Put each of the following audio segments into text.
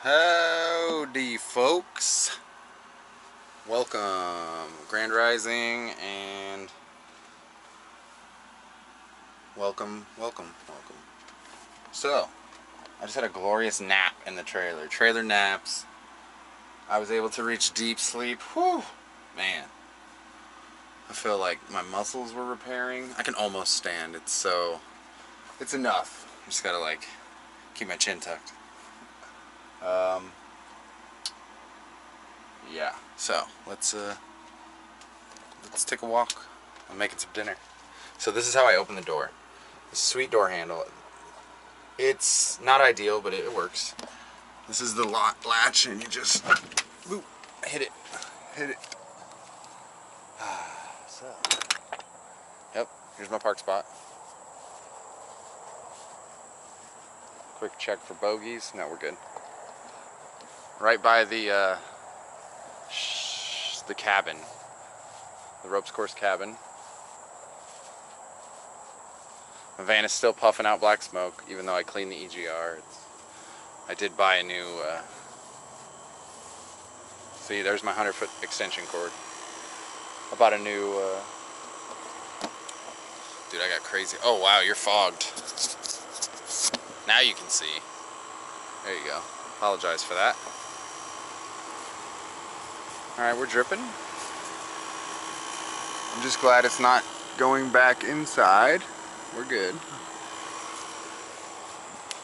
Howdy, folks. Welcome, Grand Rising, and welcome. So, I just had a glorious nap in the trailer. Trailer naps. I was able to reach deep sleep. Whew, man. I feel like my muscles were repairing. I can almost stand. It's enough. I just gotta keep my chin tucked. Yeah. So let's take a walk. I'm making some dinner. So this is how I open the door. This sweet door handle. It's not ideal, but it works. This is the latch, and you just whoop, hit it. So, yep. Here's my park spot. Quick check for bogeys. No, we're good. Right by the cabin, the ropes course cabin. My van is still puffing out black smoke, even though I cleaned the EGR. I did buy a new. See, there's my 100-foot extension cord. I bought a new. Dude, I got crazy. Oh wow, you're fogged. Now you can see. There you go. Apologize for that. Alright, we're dripping. I'm just glad it's not going back inside. We're good.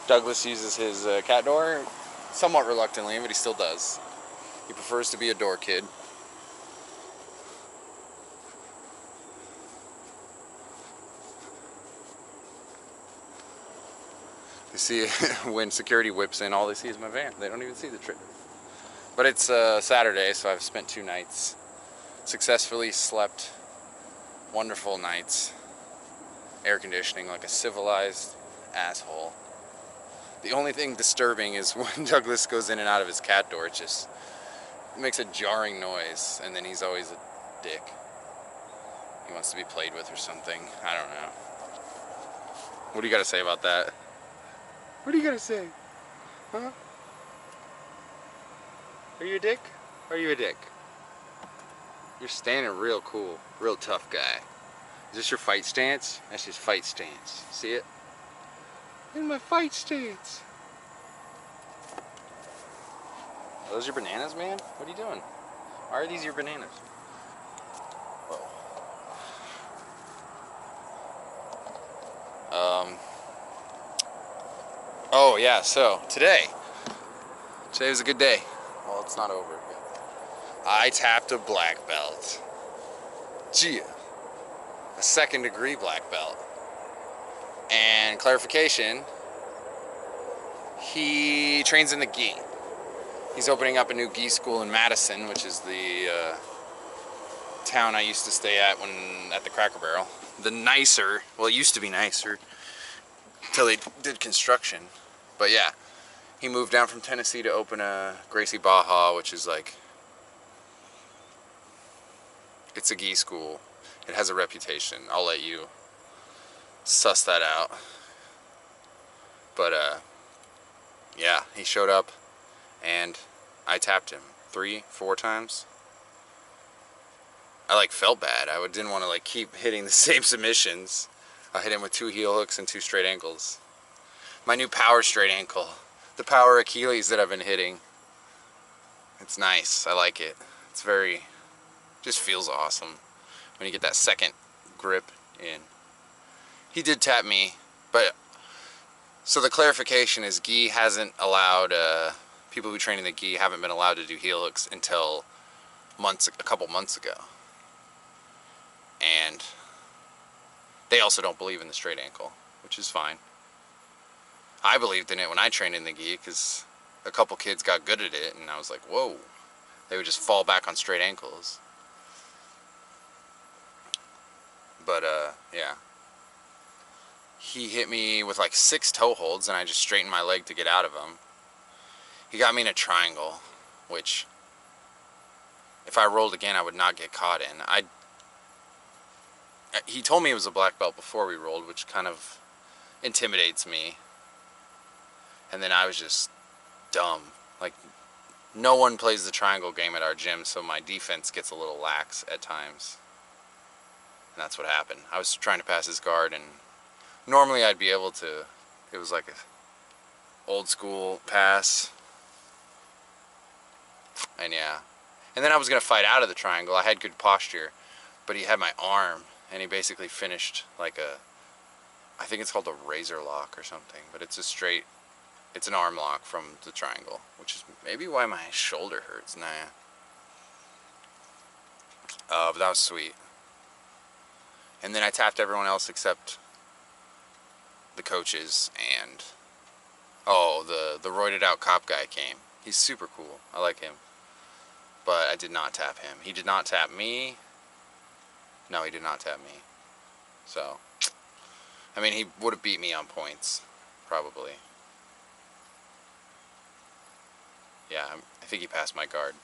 Douglas uses his cat door somewhat reluctantly, but he still does. He prefers to be a door kid. You see, when security whips in, all they see is my van. They don't even see the trailer. But it's Saturday, so I've spent 2 nights. Successfully slept wonderful nights. Air conditioning like a civilized asshole. The only thing disturbing is when Douglas goes in and out of his cat door, it makes a jarring noise, and then he's always a dick. He wants to be played with or something. I don't know. What do you got to say about that? What do you got to say? Huh? Are you a dick? Are you a dick? You're standing real cool, real tough guy. Is this your fight stance? That's his fight stance. See it? In my fight stance. Are those your bananas, man? What are you doing? Why are these your bananas? Whoa. Oh yeah, so today was a good day. Well, it's not over yet. I tapped a black belt. Gee, a 2nd degree black belt. And clarification, he trains in the gi. He's opening up a new gi school in Madison, which is the town I used to stay at at the Cracker Barrel. The nicer, well, it used to be nicer until they did construction. But yeah, he moved down from Tennessee to open a Gracie Baja, which is it's a gi school. It has a reputation. I'll let you suss that out. But yeah, he showed up and I tapped him 3-4 times. I felt bad. I didn't want to keep hitting the same submissions. I hit him with 2 heel hooks and 2 straight ankles. My new power straight ankle. The power Achilles that I've been hitting. It's nice. I like it. It's just feels awesome when you get that second grip in. He did tap me, but so the clarification is gi hasn't allowed, people who train in the gi haven't been allowed to do heel hooks until a couple months ago. And they also don't believe in the straight ankle, which is fine. I believed in it when I trained in the gi because a couple kids got good at it, and I was like, whoa. They would just fall back on straight ankles. But yeah. He hit me with 6 toe holds, and I just straightened my leg to get out of them. He got me in a triangle, which if I rolled again, I would not get caught in. He told me it was a black belt before we rolled, which kind of intimidates me. And then I was just dumb. Like, no one plays the triangle game at our gym, so my defense gets a little lax at times. And that's what happened. I was trying to pass his guard, and normally I'd be able to. It was like a old school pass. And yeah. And then I was going to fight out of the triangle. I had good posture, but he had my arm, and he basically finished like I think it's called a razor lock or something, but it's it's an arm lock from the triangle, which is maybe why my shoulder hurts. Nah. But that was sweet. And then I tapped everyone else except the coaches and, the roided out cop guy came. He's super cool. I like him. But I did not tap him. He did not tap me. No, he did not tap me. So, I mean, he would have beat me on points, probably. Yeah, I think he passed my guard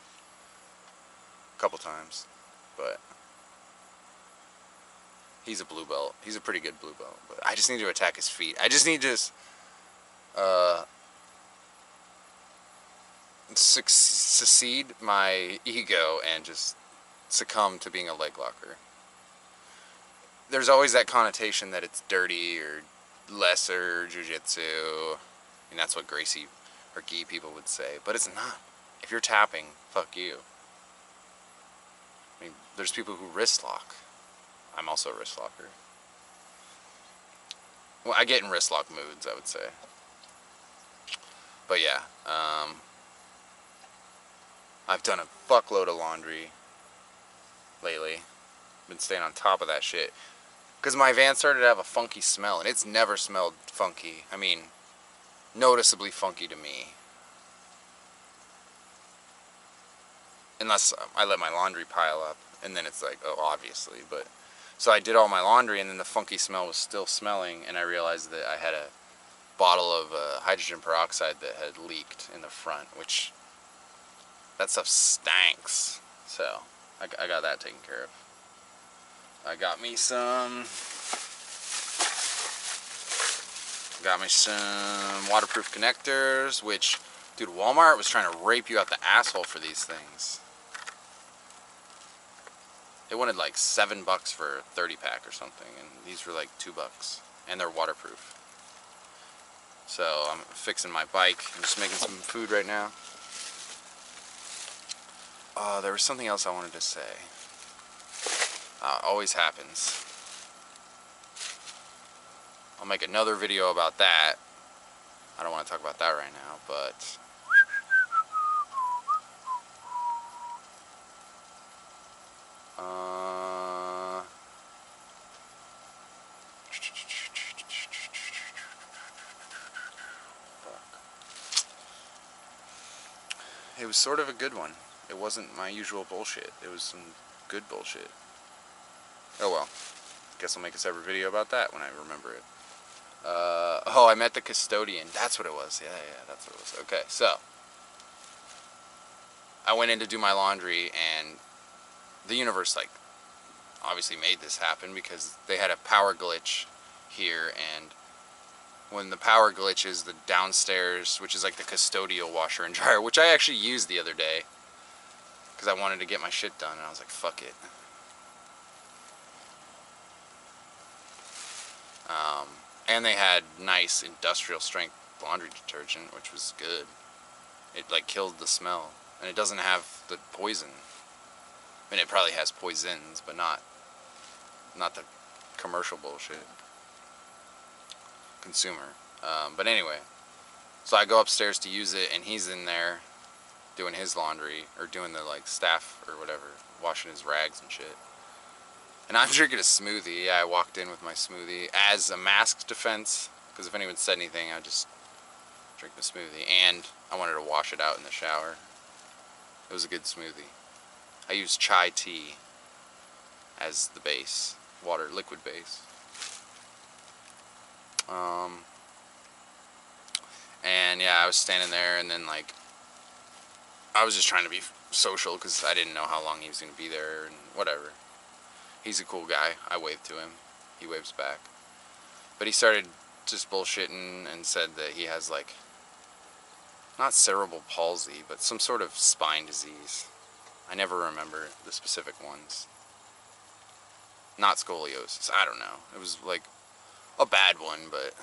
a couple times, but he's a blue belt. He's a pretty good blue belt, but I just need to attack his feet. I just need to succeed my ego and just succumb to being a leg locker. There's always that connotation that it's dirty or lesser jiu-jitsu, and that's what Gracie or gi people would say, but it's not. If you're tapping, fuck you. I mean, there's people who wrist lock. I'm also a wrist locker. Well, I get in wrist lock moods, I would say. But yeah, I've done a fuckload of laundry lately. Been staying on top of that shit. Because my van started to have a funky smell, and it's never smelled funky. I mean, noticeably funky to me. Unless I let my laundry pile up, and then it's like, oh, obviously. But so I did all my laundry, and then the funky smell was still smelling, and I realized that I had a bottle of hydrogen peroxide that had leaked in the front, which that stuff stanks. So I got that taken care of. I got me some waterproof connectors, which, dude, Walmart was trying to rape you out the asshole for these things. They wanted like $7 for a 30-pack or something, and these were like $2, and they're waterproof. So I'm fixing my bike. I'm just making some food right now. There was something else I wanted to say. Always happens. I'll make another video about that. I don't want to talk about that right now, but it was sort of a good one. It wasn't my usual bullshit. It was some good bullshit. Oh well. Guess I'll make a separate video about that when I remember it. I met the custodian. That's what it was. Yeah, that's what it was. Okay, so I went in to do my laundry, and the universe, like, obviously made this happen because they had a power glitch here, and when the power glitches, the downstairs, which is like the custodial washer and dryer, which I actually used the other day because I wanted to get my shit done, and I was like, fuck it. And they had nice industrial strength laundry detergent, which was good. It like killed the smell, and it doesn't have the poison. I mean, it probably has poisons, but not the commercial bullshit. Consumer. But anyway, so I go upstairs to use it, and he's in there doing his laundry, or doing the like staff or whatever, washing his rags and shit. And I'm drinking a smoothie. Yeah, I walked in with my smoothie as a masked defense, because if anyone said anything, I'd just drink the smoothie. And I wanted to wash it out in the shower. It was a good smoothie. I used chai tea as the base, liquid base. And yeah, I was standing there, and then like I was just trying to be social because I didn't know how long he was going to be there, and whatever. He's a cool guy. I waved to him. He waves back. But he started just bullshitting and said that he has like not cerebral palsy, but some sort of spine disease. I never remember the specific ones. Not scoliosis, I don't know. It was like a bad one, but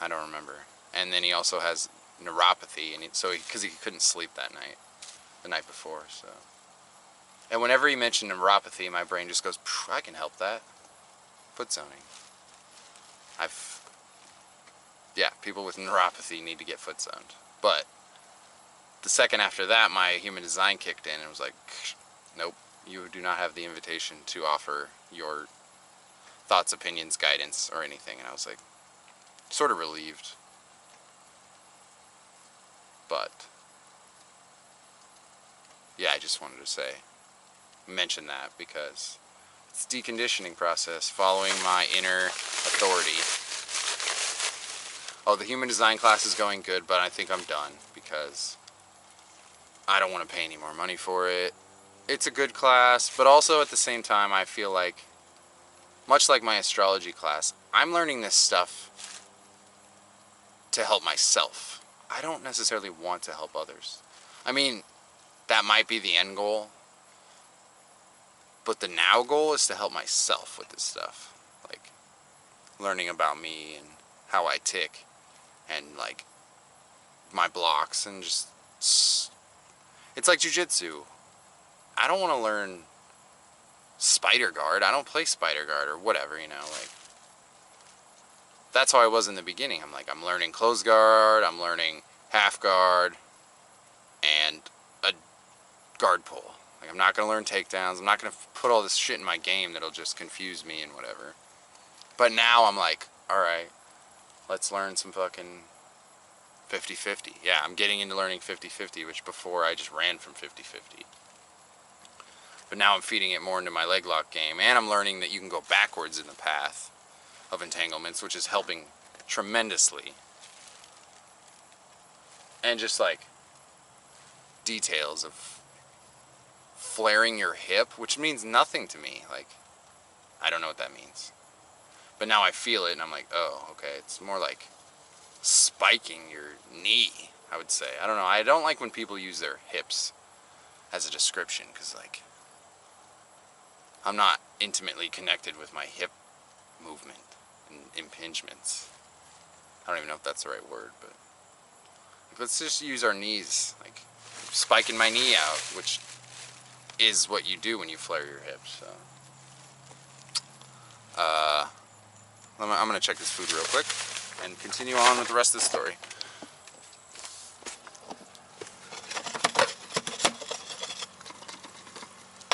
I don't remember. And then he also has neuropathy, and because he couldn't sleep that night, the night before, so. And whenever he mentioned neuropathy, my brain just goes, I can help that. Foot zoning. Yeah, people with neuropathy need to get foot zoned. But the second after that, my human design kicked in and was like, nope, you do not have the invitation to offer your thoughts, opinions, guidance, or anything. And I was like, sort of relieved. But yeah, I just wanted to mention that because it's a deconditioning process, following my inner authority. Oh, the human design class is going good, but I think I'm done because I don't want to pay any more money for it. It's a good class, but also at the same time, I feel like, much like my astrology class, I'm learning this stuff to help myself. I don't necessarily want to help others. I mean, that might be the end goal, but the now goal is to help myself with this stuff. Like, learning about me and how I tick and, like, my blocks and just... It's like jujitsu. I don't want to learn Spider Guard. I don't play Spider Guard or whatever, you know, like... That's how I was in the beginning. I'm like, I'm learning close guard, I'm learning half guard, and a guard pull. Like, I'm not going to learn takedowns. I'm not going to put all this shit in my game that'll just confuse me and whatever. But now I'm like, alright, let's learn some fucking 50-50. Yeah, I'm getting into learning 50-50, which before I just ran from 50-50. But now I'm feeding it more into my leg lock game, and I'm learning that you can go backwards in the path of entanglements, which is helping tremendously. And just like details of flaring your hip, which means nothing to me. Like, I don't know what that means. But now I feel it and I'm like, oh, okay, it's more like spiking your knee, I would say. I don't know. I don't like when people use their hips as a description because, like, I'm not intimately connected with my hip movement and impingements. I don't even know if that's the right word, but let's just use our knees, like spiking my knee out, which is what you do when you flare your hips. So, I'm gonna check this food real quick and continue on with the rest of the story.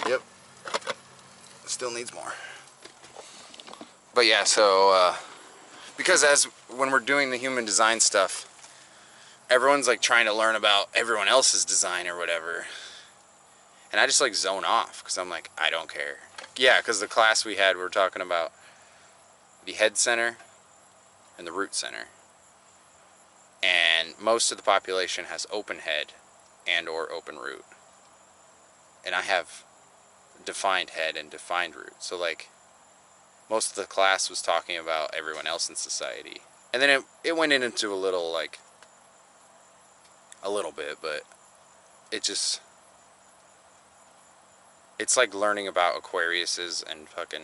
Yep, still needs more. But yeah, so because when we're doing the human design stuff, everyone's like trying to learn about everyone else's design or whatever. And I just like zone off because I'm like, I don't care. Yeah, because the class we had, we were talking about the head center and the root center. And most of the population has open head and or open root. And I have defined head and defined root. So like, most of the class was talking about everyone else in society. And then it went into a little bit, but it's like learning about Aquariuses and fucking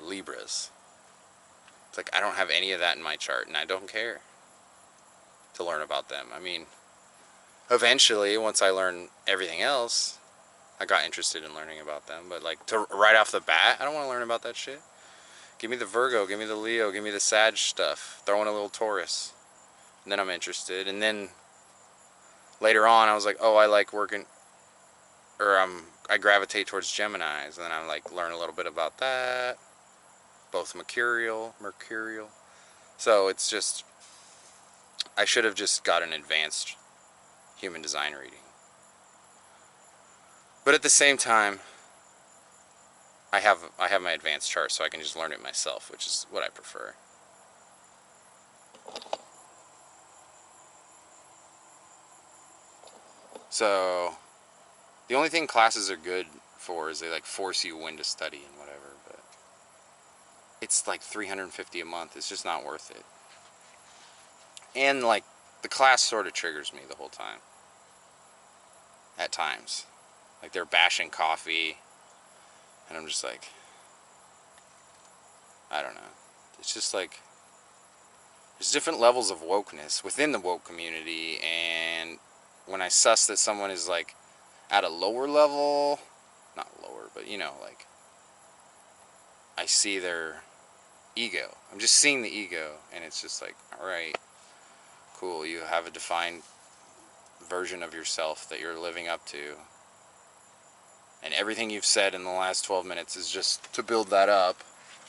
Libras. It's like I don't have any of that in my chart, and I don't care to learn about them. I mean, eventually, once I learn everything else, I got interested in learning about them. But like right off the bat, I don't want to learn about that shit. Give me the Virgo, give me the Leo, give me the Sag stuff. Throw in a little Taurus, and then I'm interested. And then later on, I was like, oh, I like working, or I gravitate towards Geminis, and then I like learn a little bit about that. Both mercurial. So it's just, I should have just got an advanced human design reading. But at the same time, I have my advanced chart, so I can just learn it myself, which is what I prefer. So the only thing classes are good for is they like force you when to study and whatever, but it's like $350 a month. It's just not worth it. And like the class sort of triggers me the whole time. At times. Like they're bashing coffee. And I'm just like, I don't know. It's just like, there's different levels of wokeness within the woke community. And when I suss that someone is like at a lower level, not lower, but you know, like, I see their ego. I'm just seeing the ego. And it's just like, alright, cool. You have a defined version of yourself that you're living up to. And everything you've said in the last 12 minutes is just to build that up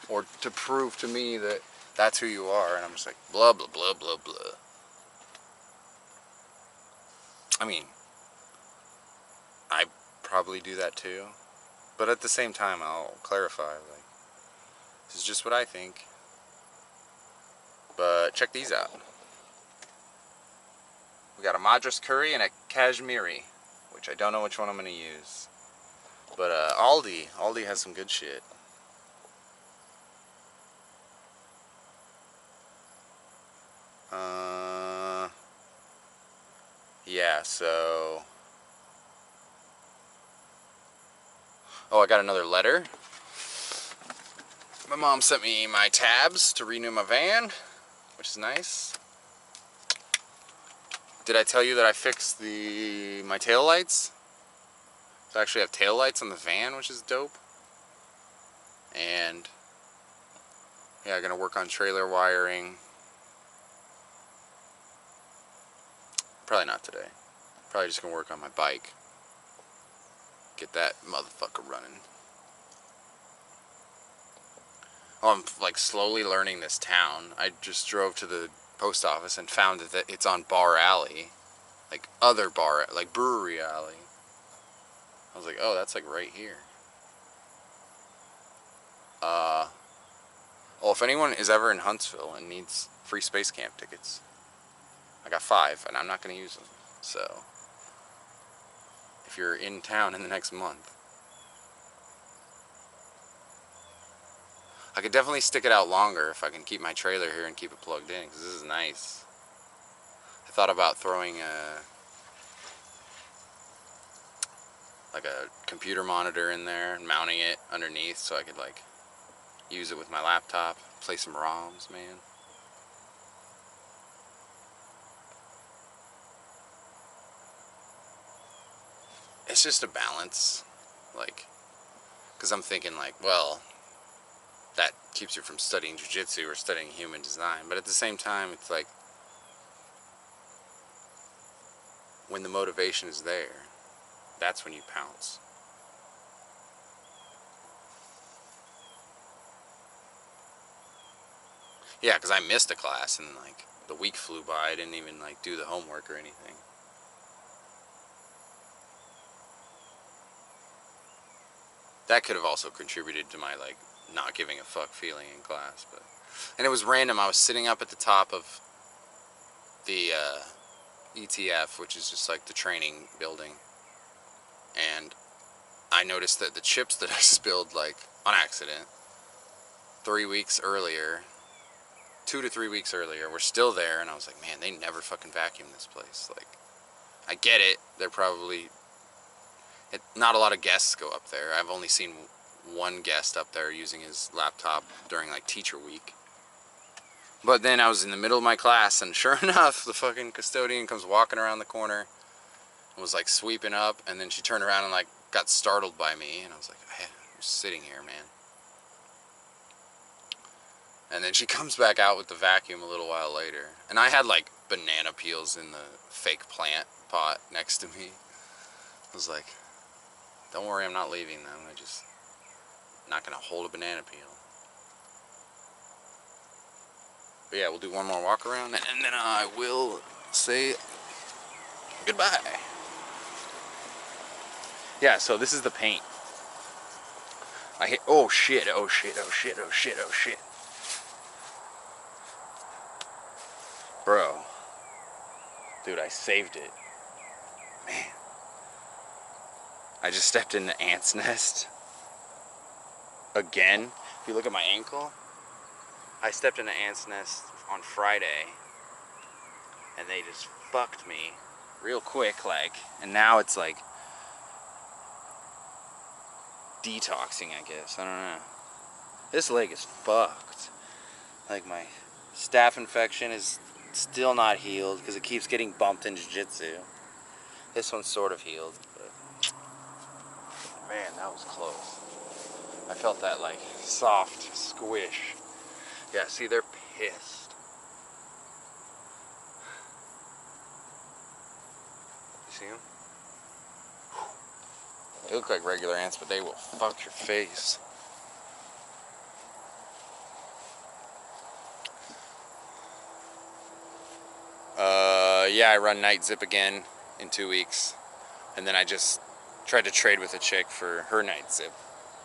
or to prove to me that that's who you are. And I'm just like, blah, blah, blah, blah, blah. I mean, I probably do that too. But at the same time, I'll clarify, like, this is just what I think. But check these out. We got a Madras curry and a Kashmiri, which I don't know which one I'm going to use. But Aldi has some good shit. Yeah, so... Oh, I got another letter. My mom sent me my tabs to renew my van, which is nice. Did I tell you that I fixed my tail lights? So I actually have tail lights on the van, which is dope. And yeah, I'm gonna work on trailer wiring. Probably not today. Probably just gonna work on my bike. Get that motherfucker running. Oh, I'm like slowly learning this town. I just drove to the post office and found that it's on Bar Alley. Like other bar, like Brewery Alley. I was like, oh, that's like right here. Well, if anyone is ever in Huntsville and needs free space camp tickets, I got 5 and I'm not going to use them. So, if you're in town in the next month, I could definitely stick it out longer if I can keep my trailer here and keep it plugged in, because this is nice. I thought about throwing like a computer monitor in there and mounting it underneath so I could like use it with my laptop, play some ROMs, man. It's just a balance, like, because I'm thinking like, well, that keeps you from studying jiu-jitsu or studying human design, but at the same time, it's like, when the motivation is there, that's when you pounce. Yeah, because I missed a class and like the week flew by. I didn't even like do the homework or anything. That could have also contributed to my like not giving a fuck feeling in class, but and it was random. I was sitting up at the top of the ETF, which is just like the training building, and I noticed that the chips that I spilled like on accident 3 weeks earlier, 2 to 3 weeks earlier, were still there, and I was like, man, they never fucking vacuum this place. Like, I get it. They're probably not a lot of guests go up there. I've only seen one guest up there using his laptop during like teacher week. But then I was in the middle of my class, and sure enough, the fucking custodian comes walking around the corner and was like sweeping up, and then she turned around and like got startled by me, and I was like, hey, I'm just sitting here, man. And then she comes back out with the vacuum a little while later, and I had like banana peels in the fake plant pot next to me. I was like, don't worry, I'm not leaving them. I'm just not gonna hold a banana peel. But yeah, we'll do one more walk around, and then I will say goodbye. Yeah, so this is the paint. I hit, oh shit, oh shit, oh shit, oh shit, oh shit. Bro. Dude, I saved it. Man. I just stepped in the ant's nest. Again. If you look at my ankle, I stepped in an ant's nest on Friday, and they just fucked me real quick, like, and now it's like detoxing, I guess. I don't know. This leg is fucked. Like, my staph infection is still not healed because it keeps getting bumped in jiu-jitsu. This one's sort of healed, but man, that was close. I felt that, like, soft squish. Yeah, see, they're pissed. You see them? They look like regular ants, but they will fuck your face. Yeah, I run night zip again in 2 weeks. And then I just tried to trade with a chick for her night zip.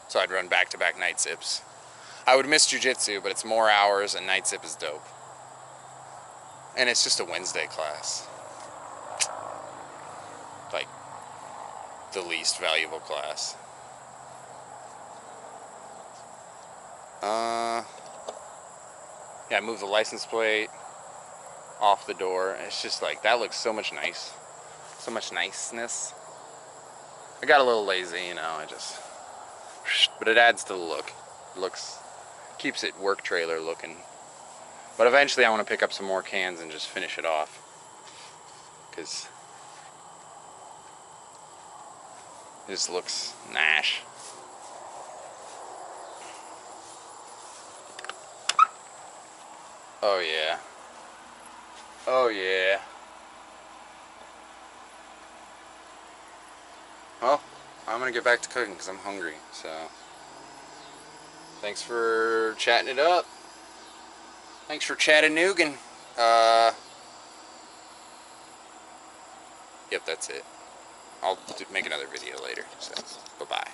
So I'd run back-to-back night zips. I would miss jiu-jitsu, but it's more hours and night zip is dope. And it's just a Wednesday class. Like, the least valuable class. Yeah, I moved the license plate off the door. It's just like, that looks so much nice. So much niceness. I got a little lazy, you know, but it adds to the look. It keeps it work trailer looking. But eventually I want to pick up some more cans and just finish it off. Because it just looks nash. Oh yeah. Oh yeah. Well, I'm gonna get back to cooking because I'm hungry, so thanks for chatting it up. Thanks for Chattanoogan. Yep, that's it. I'll make another video later, so bye-bye.